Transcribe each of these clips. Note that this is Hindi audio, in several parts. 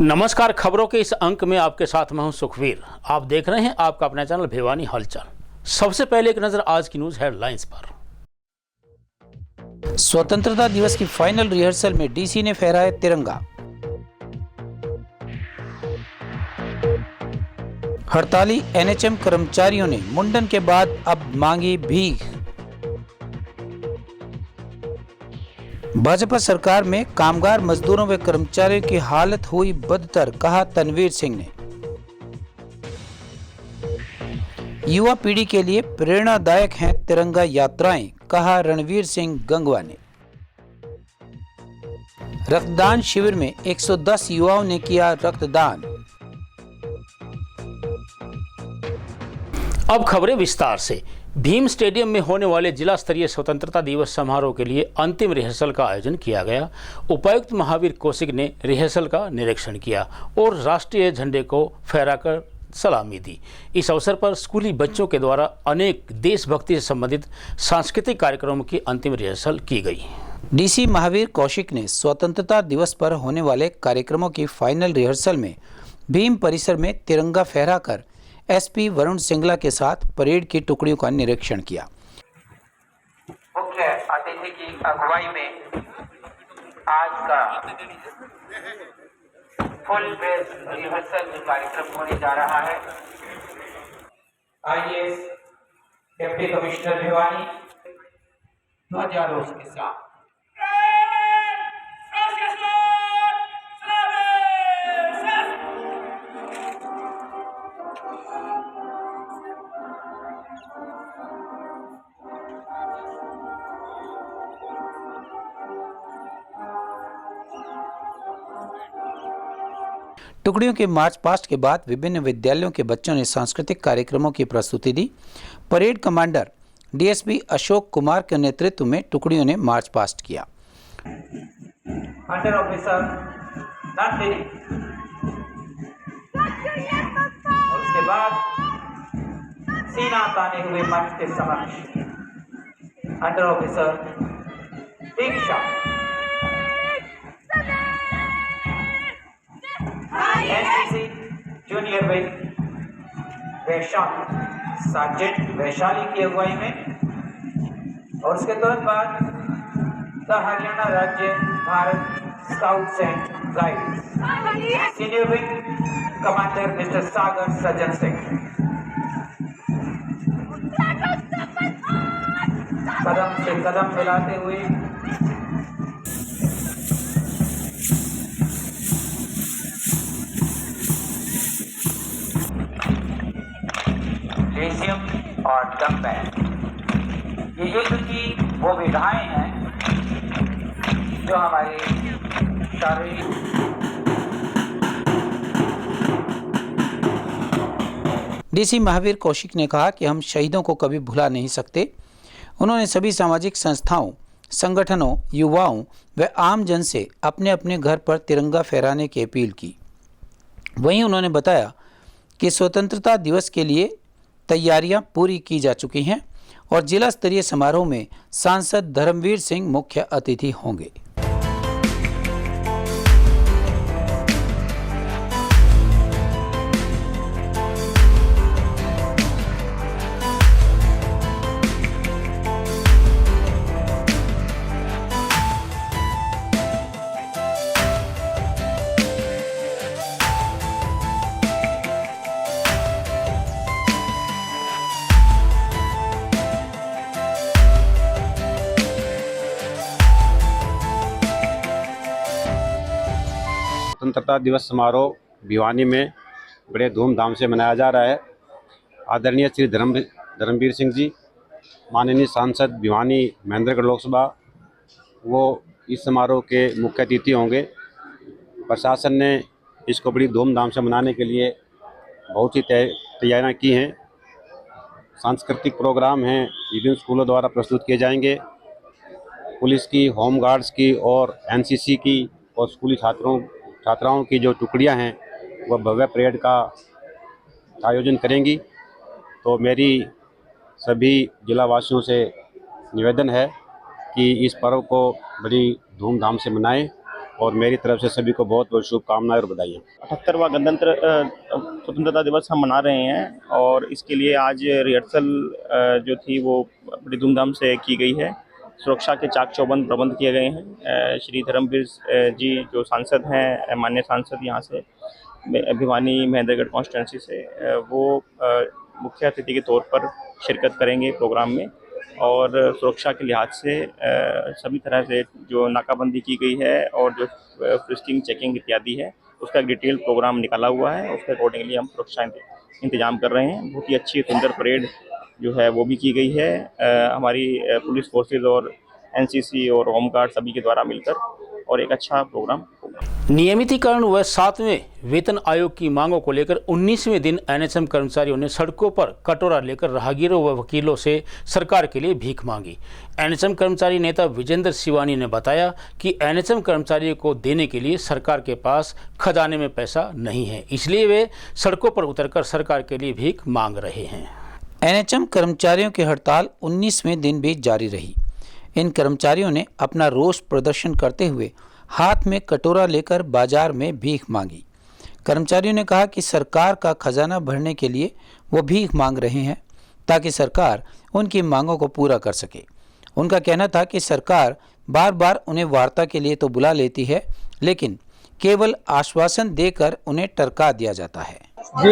नमस्कार। खबरों के इस अंक में आपके साथ मैं हूं सुखवीर। आप देख रहे हैं आपका अपना चैनल भिवानी हलचल। सबसे पहले एक नजर आज की न्यूज हेडलाइंस पर। स्वतंत्रता दिवस की फाइनल रिहर्सल में डीसी ने फहराया तिरंगा। हड़ताली एनएचएम कर्मचारियों ने मुंडन के बाद अब मांगी भीख। भाजपा सरकार में कामगार मजदूरों व कर्मचारियों की हालत हुई बदतर, कहा तनवीर सिंह ने। युवा पीढ़ी के लिए प्रेरणादायक हैं तिरंगा यात्राएं, कहा रणवीर सिंह गंगवा ने। रक्तदान शिविर में 110 युवाओं ने किया रक्तदान। अब खबरें विस्तार से। भीम स्टेडियम में होने वाले जिला स्तरीय स्वतंत्रता दिवस समारोह के लिए अंतिम रिहर्सल का आयोजन किया गया। उपायुक्त महावीर कौशिक ने रिहर्सल का निरीक्षण किया और राष्ट्रीय झंडे को फहराकर सलामी दी। इस अवसर पर स्कूली बच्चों के द्वारा अनेक देशभक्ति से संबंधित सांस्कृतिक कार्यक्रमों की अंतिम रिहर्सल की गई। डीसी महावीर कौशिक ने स्वतंत्रता दिवस पर होने वाले कार्यक्रमों की फाइनल रिहर्सल में भीम परिसर में तिरंगा फहराकर एसपी वरुण सिंगला के साथ परेड की टुकड़ियों का निरीक्षण किया। मुख्य अतिथि की अगुवाई में आज का फुल ड्रेस रिहर्सल कार्यक्रम होने जा रहा है। आईएएस डिप्टी कमिश्नर भिवानी ध्वजारोहण के साथ टुकड़ियों के मार्च पास्ट के बाद विभिन्न विद्यालयों के बच्चों ने सांस्कृतिक कार्यक्रमों की प्रस्तुति दी। Parade commander DSP Ashok Kumar के नेतृत्व में टुकड़ियों ने मार्च पास्ट किया। अंडर ऑफिसर नंदिनी और उसके बाद सीना ताने हुए मंच के समक्ष under officer Diksha, NCC junior wing Vaishali, sergeant Vaishali की अगुवाई में और उसके तुरंत बाद द हरियाणा राज्य Bharat scouts and guides senior wing commander mister Sagar Sajjan Singh. कदम से कदम मिलाते हुए लेजियम और डम्बैल, ये युद्ध की वो विधाएं हैं जो हमारे शारीरिक डीसी महावीर कौशिक ने कहा कि हम शहीदों को कभी भुला नहीं सकते। उन्होंने सभी सामाजिक संस्थाओं, संगठनों, युवाओं व आम जन से अपने अपने घर पर तिरंगा फहराने की अपील की। वहीं उन्होंने बताया कि स्वतंत्रता दिवस के लिए तैयारियां पूरी की जा चुकी हैं और जिला स्तरीय समारोह में सांसद धर्मवीर सिंह मुख्य अतिथि होंगे। स्वतंत्रता दिवस समारोह भिवानी में बड़े धूमधाम से मनाया जा रहा है। आदरणीय श्री धर्मवीर सिंह जी, माननीय सांसद भिवानी महेंद्रगढ़ लोकसभा, वो इस समारोह के मुख्य अतिथि होंगे। प्रशासन ने इसको बड़ी धूमधाम से मनाने के लिए बहुत सी तैयारियां की हैं। सांस्कृतिक प्रोग्राम हैं, विभिन्न स्कूलों द्वारा प्रस्तुत किए जाएंगे। पुलिस की, होम गार्ड्स की और एनसीसी की और स्कूली छात्राओं की जो टुकड़ियां हैं वह भव्य परेड का आयोजन करेंगी। तो मेरी सभी जिलावासियों से निवेदन है कि इस पर्व को बड़ी धूमधाम से मनाएं और मेरी तरफ से सभी को बहुत बहुत शुभकामनाएं और बधाइयाँ। 78वां गणतंत्र स्वतंत्रता दिवस हम मना रहे हैं और इसके लिए आज रिहर्सल जो थी वो बड़ी धूमधाम से की गई है। सुरक्षा के चाक चौबंद प्रबंध किए गए हैं। श्री धर्मवीर जी जो सांसद हैं, माननीय सांसद यहाँ से भिवानी महेंद्रगढ़ कॉन्स्टिट्यूंसी से, वो मुख्य अतिथि के तौर पर शिरकत करेंगे प्रोग्राम में। और सुरक्षा के लिहाज से सभी तरह से जो नाकाबंदी की गई है और जो फ्रिस्किंग चेकिंग इत्यादि है उसका एक डिटेल प्रोग्राम निकाला हुआ है। उसके अकॉर्डिंगली हम सुरक्षा इंतजाम कर रहे हैं। बहुत ही अच्छी सुंदर परेड जो है वो भी की गई है हमारी पुलिस फोर्सेज और एनसीसी और होमगार्ड सभी के द्वारा मिलकर, और एक अच्छा प्रोग्राम होगा। नियमितीकरण व 7वें वेतन आयोग की मांगों को लेकर 19वें दिन एनएचएम कर्मचारियों ने सड़कों पर कटोरा लेकर राहगीरों व वकीलों से सरकार के लिए भीख मांगी। एनएचएम कर्मचारी नेता विजेंद्र शिवानी ने बताया कि एनएचएम कर्मचारियों को देने के लिए सरकार के पास खजाने में पैसा नहीं है, इसलिए वे सड़कों पर उतरकर सरकार के लिए भीख मांग रहे हैं। एनएचएम कर्मचारियों की हड़ताल 19वें दिन भी जारी रही। इन कर्मचारियों ने अपना रोष प्रदर्शन करते हुए हाथ में कटोरा लेकर बाजार में भीख मांगी। कर्मचारियों ने कहा कि सरकार का खजाना भरने के लिए वो भीख मांग रहे हैं ताकि सरकार उनकी मांगों को पूरा कर सके। उनका कहना था कि सरकार बार बार उन्हें वार्ता के लिए तो बुला लेती है, लेकिन केवल आश्वासन देकर उन्हें टरका दिया जाता है। जी,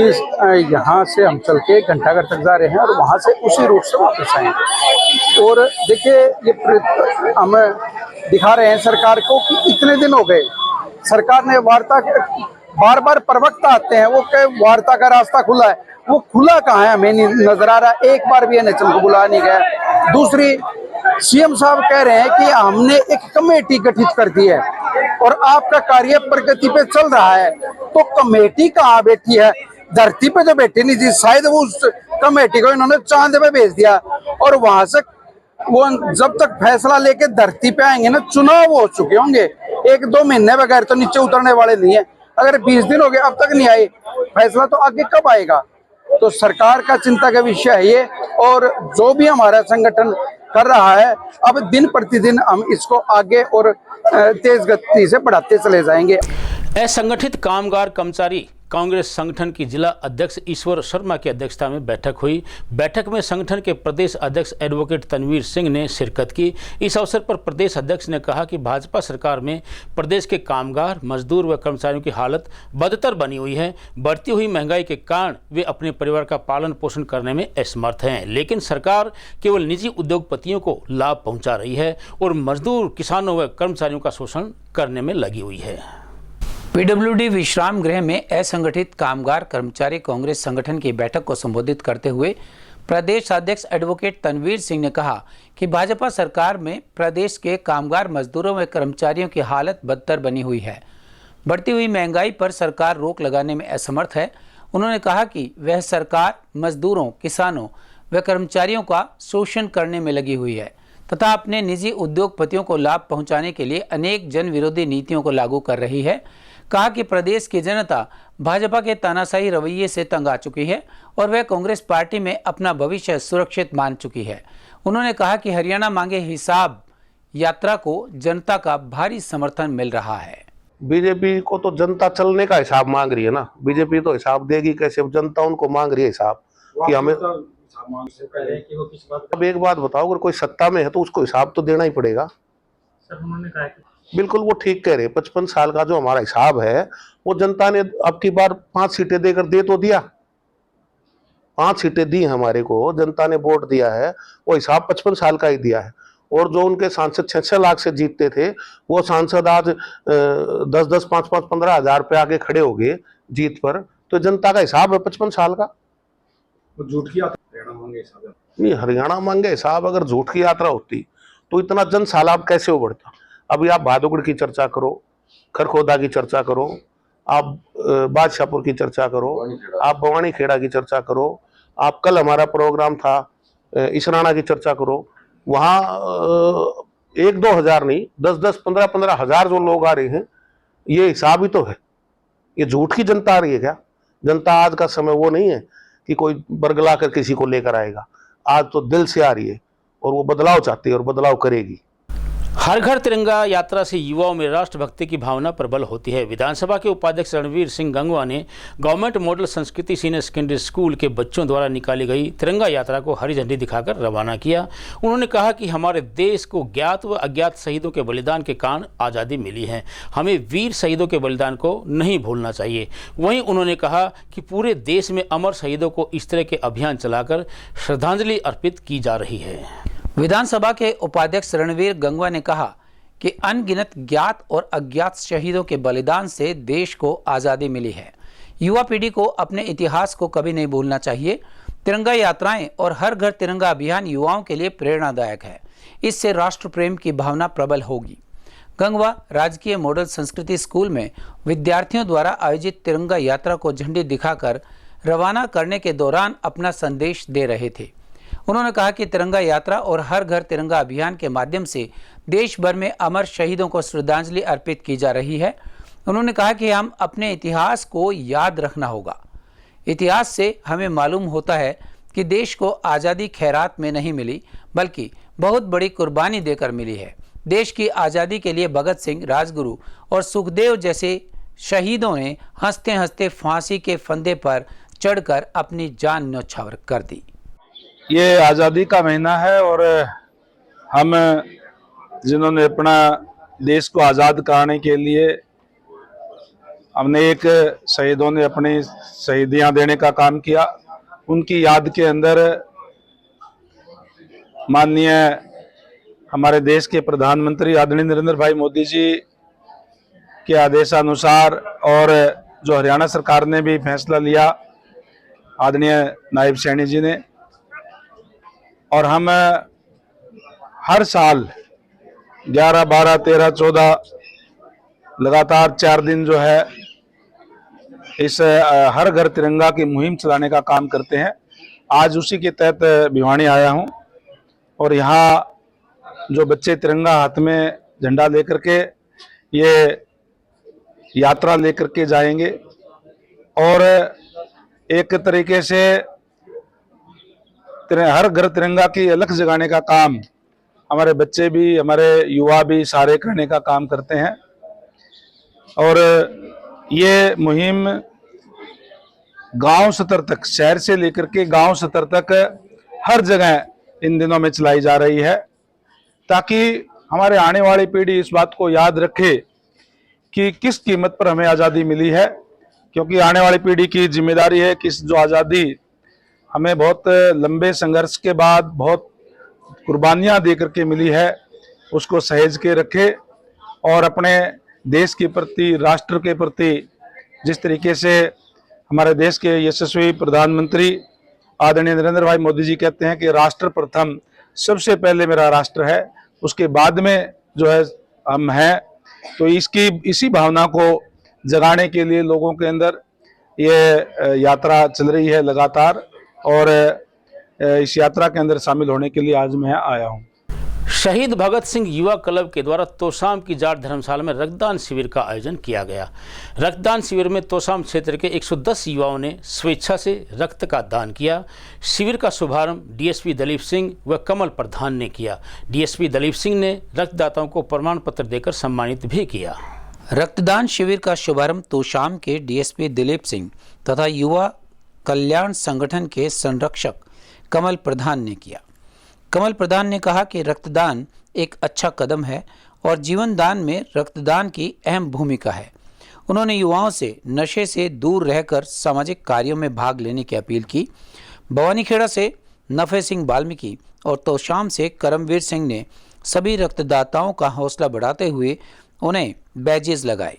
यहाँ से हम चल के घंटाघर तक जा रहे हैं और वहाँ से उसी रूट से वापस आएंगे। और देखिए, ये हम दिखा रहे हैं सरकार को कि इतने दिन हो गए, सरकार ने वार्ता, बार बार प्रवक्ता आते हैं, वो कहे वार्ता का रास्ता खुला है, वो खुला कहाँ है हमें नहीं नजर आ रहा। एक बार भी एनएचएम को बुलाया नहीं गया। दूसरी, सीएम साहब कह रहे हैं कि हमने एक कमेटी गठित कर दी है और आपका कार्य प्रगति पे चल रहा है, तो कमेटी कहाँ बैठी है? धरती पे तो बैठी नहीं थी, शायद वो उस कमेटी को इन्होंने चांद पे भेज दिया। और वहां से वो जब तक फैसला लेके धरती पे आएंगे ना, चुनाव हो चुके होंगे, 1-2 महीने बगैर तो नीचे उतरने वाले नहीं है। अगर 20 दिन हो गए अब तक नहीं आए, फैसला तो आगे कब आएगा? तो सरकार का चिंता का विषय है ये। और जो भी हमारा संगठन कर रहा है, अब दिन प्रतिदिन हम इसको आगे और तेज गति से बढ़ाते चले जाएंगे। असंगठित कामगार कर्मचारी कांग्रेस संगठन की जिला अध्यक्ष ईश्वर शर्मा की अध्यक्षता में बैठक हुई। बैठक में संगठन के प्रदेश अध्यक्ष एडवोकेट तनवीर सिंह ने शिरकत की। इस अवसर पर प्रदेश अध्यक्ष ने कहा कि भाजपा सरकार में प्रदेश के कामगार, मजदूर व कर्मचारियों की हालत बदतर बनी हुई है। बढ़ती हुई महंगाई के कारण वे अपने परिवार का पालन पोषण करने में असमर्थ हैं, लेकिन सरकार केवल निजी उद्योगपतियों को लाभ पहुँचा रही है और मजदूर, किसानों व कर्मचारियों का शोषण करने में लगी हुई है। पीडब्ल्यूडी विश्राम गृह में असंगठित कामगार कर्मचारी कांग्रेस संगठन की बैठक को संबोधित करते हुए प्रदेश अध्यक्ष एडवोकेट तनवीर सिंह ने कहा कि भाजपा सरकार में प्रदेश के कामगार, मजदूरों व कर्मचारियों की हालत बदतर बनी हुई है। बढ़ती हुई महंगाई पर सरकार रोक लगाने में असमर्थ है। उन्होंने कहा कि वह सरकार मजदूरों, किसानों व कर्मचारियों का शोषण करने में लगी हुई है तथा अपने निजी उद्योगपतियों को लाभ पहुंचाने के लिए अनेक जन विरोधी नीतियों को लागू कर रही है। कहा कि प्रदेश की जनता भाजपा के तानाशाही रवैये से तंग आ चुकी है और वह कांग्रेस पार्टी में अपना भविष्य सुरक्षित मान चुकी है। उन्होंने कहा कि हरियाणा मांगे हिसाब यात्रा को जनता का भारी समर्थन मिल रहा है। बीजेपी को तो जनता चलने का हिसाब मांग रही है ना, बीजेपी तो हिसाब देगी कैसे? जनता उनको मांग रही है हिसाब कि हमें। अब एक बात बताओ, अगर कोई सत्ता में है तो उसको हिसाब तो देना ही पड़ेगा। सर, उन्होंने कहा कि बिल्कुल वो ठीक कह रहे। 55 साल का जो हमारा हिसाब है वो जनता ने अब की बार 5 सीटें देकर दे तो दिया, 5 सीटें दी हमारे को, जनता ने वोट दिया है, वो हिसाब 55 साल का ही दिया है। और जो उनके सांसद 6-6 लाख से जीतते थे, वो सांसद आज 10-10, 5-5, 15 हजार पे आगे खड़े हो गए जीत पर। तो जनता का हिसाब है 55 साल का। झूठ की हरियाणा मांगे हिसाब नहीं, हरियाणा मांगे हिसाब अगर झूठ की यात्रा होती तो इतना जन सैलाब कैसे उभरता? अभी आप भादोगढ़ की चर्चा करो, खरखोदा की चर्चा करो, आप बादशाहपुर की चर्चा करो, आप भवानी खेड़ा की चर्चा करो, आप कल हमारा प्रोग्राम था इसराना की चर्चा करो। वहाँ 1-2 हजार नहीं, 10-10, 15-15 हजार जो लोग आ रहे हैं, ये हिसाब ही तो है। ये झूठ की जनता आ रही है क्या? जनता आज का समय वो नहीं है कि कोई बरगला कर किसी को लेकर आएगा। आज तो दिल से आ रही है और वो बदलाव चाहती है और बदलाव करेगी। हर घर तिरंगा यात्रा से युवाओं में राष्ट्रभक्ति की भावना प्रबल होती है। विधानसभा के उपाध्यक्ष रणवीर सिंह गंगवा ने गवर्नमेंट मॉडल संस्कृति सीनियर सेकेंडरी स्कूल के बच्चों द्वारा निकाली गई तिरंगा यात्रा को हरी झंडी दिखाकर रवाना किया। उन्होंने कहा कि हमारे देश को ज्ञात व अज्ञात शहीदों के बलिदान के कारण आज़ादी मिली है। हमें वीर शहीदों के बलिदान को नहीं भूलना चाहिए। वहीं उन्होंने कहा कि पूरे देश में अमर शहीदों को इस तरह के अभियान चलाकर श्रद्धांजलि अर्पित की जा रही है। विधानसभा के उपाध्यक्ष रणवीर गंगवा ने कहा कि अनगिनत ज्ञात और अज्ञात शहीदों के बलिदान से देश को आज़ादी मिली है। युवा पीढ़ी को अपने इतिहास को कभी नहीं भूलना चाहिए। तिरंगा यात्राएं और हर घर तिरंगा अभियान युवाओं के लिए प्रेरणादायक है। इससे राष्ट्र प्रेम की भावना प्रबल होगी। गंगवा राजकीय मॉडल संस्कृति स्कूल में विद्यार्थियों द्वारा आयोजित तिरंगा यात्रा को झंडी दिखाकर रवाना करने के दौरान अपना संदेश दे रहे थे। उन्होंने कहा कि तिरंगा यात्रा और हर घर तिरंगा अभियान के माध्यम से देश भर में अमर शहीदों को श्रद्धांजलि अर्पित की जा रही है। उन्होंने कहा कि हम अपने इतिहास को याद रखना होगा। इतिहास से हमें मालूम होता है कि देश को आज़ादी खैरात में नहीं मिली, बल्कि बहुत बड़ी कुर्बानी देकर मिली है। देश की आज़ादी के लिए भगत सिंह, राजगुरु और सुखदेव जैसे शहीदों ने हंसते हंसते फांसी के फंदे पर चढ़कर अपनी जान न्यौछावर कर दी। ये आज़ादी का महीना है और हम जिन्होंने अपना देश को आज़ाद कराने के लिए हमने एक शहीदों ने अपनी शहीदियाँ देने का काम किया, उनकी याद के अंदर माननीय हमारे देश के प्रधानमंत्री आदरणीय नरेंद्र भाई मोदी जी के आदेशानुसार और जो हरियाणा सरकार ने भी फैसला लिया आदरणीय नायब सैनी जी ने, और हम हर साल 11, 12, 13, 14 लगातार 4 दिन जो है इस हर घर तिरंगा की मुहिम चलाने का काम करते हैं। आज उसी के तहत भिवानी आया हूं और यहाँ जो बच्चे तिरंगा हाथ में झंडा लेकर के ये यात्रा लेकर के जाएंगे और एक तरीके से हर घर तिरंगा की अलग जगाने का काम हमारे बच्चे भी, हमारे युवा भी सारे करने का काम करते हैं। और ये मुहिम गांव स्तर तक, शहर से लेकर के गांव स्तर तक हर जगह इन दिनों में चलाई जा रही है, ताकि हमारे आने वाली पीढ़ी इस बात को याद रखे कि किस कीमत पर हमें आज़ादी मिली है। क्योंकि आने वाली पीढ़ी की जिम्मेदारी है कि जो आज़ादी हमें बहुत लंबे संघर्ष के बाद बहुत कुर्बानियां दे करके मिली है, उसको सहेज के रखे और अपने देश के प्रति, राष्ट्र के प्रति, जिस तरीके से हमारे देश के यशस्वी प्रधानमंत्री आदरणीय नरेंद्र भाई मोदी जी कहते हैं कि राष्ट्र प्रथम, सबसे पहले मेरा राष्ट्र है, उसके बाद में जो है हम हैं। तो इसी भावना को जगाने के लिए लोगों के अंदर ये यात्रा चल रही है लगातार, और इस यात्रा के अंदर शामिल होने के लिए आज मैं आया हूँ। शहीद भगत सिंह युवा क्लब के द्वारा तोशाम की जाट धर्मशाला में रक्तदान शिविर का आयोजन किया गया। रक्तदान शिविर में तोशाम क्षेत्र के 110 युवाओं ने स्वेच्छा से रक्त का दान किया। शिविर का शुभारंभ डीएसपी दलीप सिंह व कमल प्रधान ने किया। डीएसपी दलीप सिंह ने रक्तदाताओं को प्रमाण पत्र देकर सम्मानित भी किया। रक्तदान शिविर का शुभारंभ तोशाम के डीएसपी दिलीप सिंह तथा युवा कल्याण संगठन के संरक्षक कमल प्रधान ने किया। कमल प्रधान ने कहा कि रक्तदान एक अच्छा कदम है और जीवन दान में रक्तदान की अहम भूमिका है। उन्होंने युवाओं से नशे से दूर रहकर सामाजिक कार्यों में भाग लेने की अपील की। भवानीखेड़ा से नफे सिंह वाल्मीकि और तोशाम से करमवीर सिंह ने सभी रक्तदाताओं का हौसला बढ़ाते हुए उन्हें बैजेस लगाए।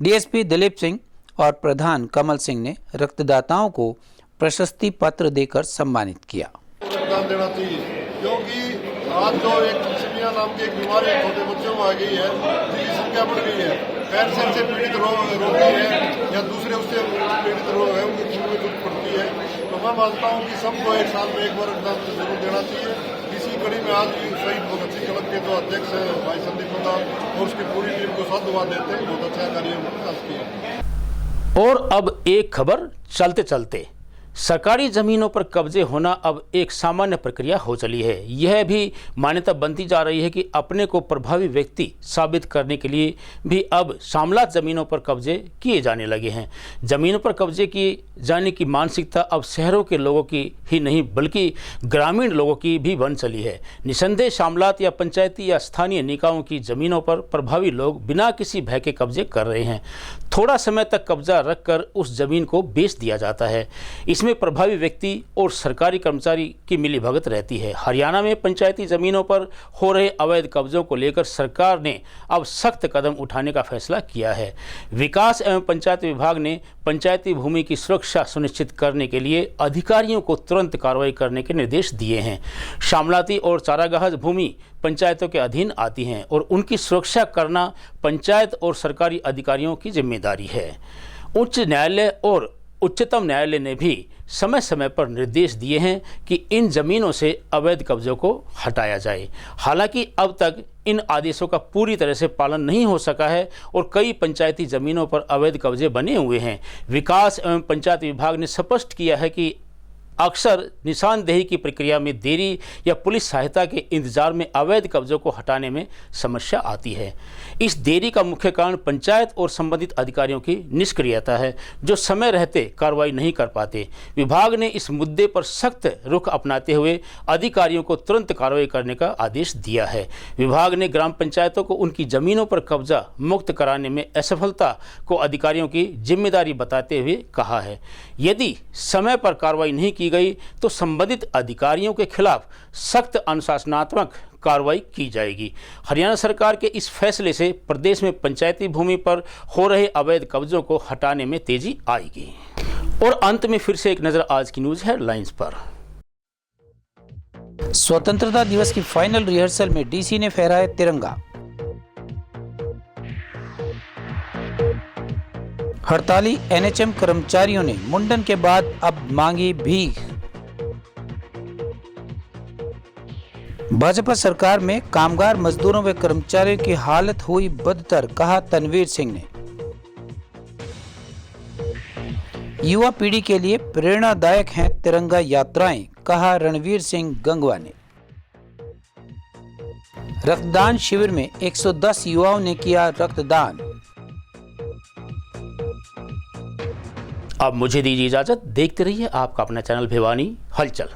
डीएसपी दिलीप सिंह और प्रधान कमल सिंह ने रक्तदाताओं को प्रशस्ति पत्र देकर सम्मानित किया। रक्तदान देना चाहिए, क्योंकि आज जो एक थैलेसीमिया नाम की एक बीमारी छोटे बच्चों में आ गई है, जिसकी संख्या बढ़ गई है, कैंसर से पीड़ित रोगी है या दूसरे उससे पीड़ित रोग है, उनकी खून में दुख पड़ती है। तो मैं मानता हूँ कि सबको एक साल में एक बार रक्तदान जरूर देना चाहिए। इसी कड़ी में आज शहीद भगत सिंह क्लब के जो अध्यक्ष है भाई संदीप प्रधान और उसकी पूरी टीम को साधुवाद देते हैं। बहुत अच्छा कार्य किया। और अब एक खबर चलते चलते, सरकारी ज़मीनों पर कब्जे होना अब एक सामान्य प्रक्रिया हो चली है। यह भी मान्यता बनती जा रही है कि अपने को प्रभावी व्यक्ति साबित करने के लिए भी अब शामलात ज़मीनों पर कब्जे किए जाने लगे हैं। ज़मीनों पर कब्जे किए जाने की मानसिकता अब शहरों के लोगों की ही नहीं बल्कि ग्रामीण लोगों की भी बन चली है। निसंदेह शामलात या पंचायती या स्थानीय निकायों की ज़मीनों पर प्रभावी लोग बिना किसी भय के कब्जे कर रहे हैं। थोड़ा समय तक कब्जा रखकर उस ज़मीन को बेच दिया जाता है। इसमें प्रभावी व्यक्ति और सरकारी कर्मचारी की मिलीभगत रहती है। हरियाणा में पंचायती ज़मीनों पर हो रहे अवैध कब्जों को लेकर सरकार ने अब सख्त कदम उठाने का फैसला किया है। विकास एवं पंचायत विभाग ने पंचायती भूमि की सुरक्षा सुनिश्चित करने के लिए अधिकारियों को तुरंत कार्रवाई करने के निर्देश दिए हैं। शामलाती और चारागाह भूमि पंचायतों के अधीन आती हैं और उनकी सुरक्षा करना पंचायत और सरकारी अधिकारियों की जिम्मेदारी है। उच्च न्यायालय और उच्चतम न्यायालय ने भी समय समय पर निर्देश दिए हैं कि इन ज़मीनों से अवैध कब्जों को हटाया जाए। हालांकि अब तक इन आदेशों का पूरी तरह से पालन नहीं हो सका है और कई पंचायती ज़मीनों पर अवैध कब्जे बने हुए हैं। विकास एवं पंचायत विभाग ने स्पष्ट किया है कि अक्सर निशानदेही की प्रक्रिया में देरी या पुलिस सहायता के इंतजार में अवैध कब्जों को हटाने में समस्या आती है। इस देरी का मुख्य कारण पंचायत और संबंधित अधिकारियों की निष्क्रियता है, जो समय रहते कार्रवाई नहीं कर पाते। विभाग ने इस मुद्दे पर सख्त रुख अपनाते हुए अधिकारियों को तुरंत कार्रवाई करने का आदेश दिया है। विभाग ने ग्राम पंचायतों को उनकी ज़मीनों पर कब्जा मुक्त कराने में असफलता को अधिकारियों की जिम्मेदारी बताते हुए कहा है, यदि समय पर कार्रवाई नहीं की गई तो संबंधित अधिकारियों के खिलाफ सख्त अनुशासनात्मक कार्रवाई की जाएगी। हरियाणा सरकार के इस फैसले से प्रदेश में पंचायती भूमि पर हो रहे अवैध कब्जों को हटाने में तेजी आएगी। और अंत में फिर से एक नजर आज की न्यूज हेडलाइंस पर। स्वतंत्रता दिवस की फाइनल रिहर्सल में डीसी ने फहराया तिरंगा। हड़ताली एनएचएम कर्मचारियों ने मुंडन के बाद अब मांगी भीख। भाजपा सरकार में कामगार मजदूरों व कर्मचारियों की हालत हुई बदतर, कहा तनवीर सिंह ने। युवा पीढ़ी के लिए प्रेरणादायक हैं तिरंगा यात्राएं, कहा रणवीर सिंह गंगवा ने। रक्तदान शिविर में 110 युवाओं ने किया रक्तदान। अब मुझे दीजिए इजाजत। देखते रहिए आपका अपना चैनल भिवानी हलचल।